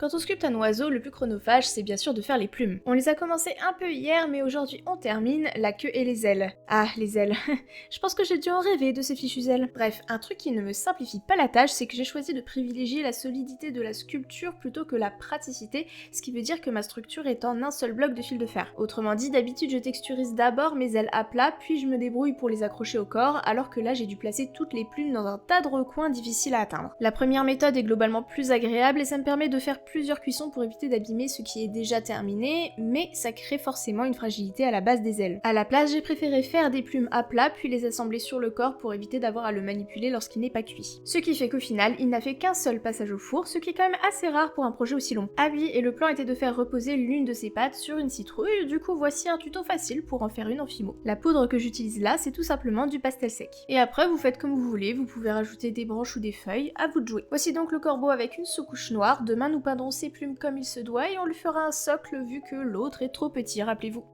Quand on sculpte un oiseau, le plus chronophage, c'est bien sûr de faire les plumes. On les a commencé un peu hier, mais aujourd'hui on termine la queue et les ailes. Ah, les ailes. Je pense que j'ai dû en rêver de ces fichues ailes. Bref, un truc qui ne me simplifie pas la tâche, c'est que j'ai choisi de privilégier la solidité de la sculpture plutôt que la praticité, ce qui veut dire que ma structure est en un seul bloc de fil de fer. Autrement dit, d'habitude je texturise d'abord mes ailes à plat, puis je me débrouille pour les accrocher au corps, alors que là j'ai dû placer toutes les plumes dans un tas de recoins difficiles à atteindre. La première méthode est globalement plus agréable et ça me permet de faire plusieurs cuissons pour éviter d'abîmer ce qui est déjà terminé, mais ça crée forcément une fragilité à la base des ailes. À la place, j'ai préféré faire des plumes à plat puis les assembler sur le corps pour éviter d'avoir à le manipuler lorsqu'il n'est pas cuit. Ce qui fait qu'au final, il n'a fait qu'un seul passage au four, ce qui est quand même assez rare pour un projet aussi long. Ah oui, et le plan était de faire reposer l'une de ses pattes sur une citrouille, du coup voici un tuto facile pour en faire une en fimo. La poudre que j'utilise là, c'est tout simplement du pastel sec. Et après, vous faites comme vous voulez, vous pouvez rajouter des branches ou des feuilles, à vous de jouer. Voici donc le corbeau avec une sous-couche noire, demain nous peindrons ses plumes comme il se doit et on lui fera un socle vu que l'autre est trop petit, rappelez-vous.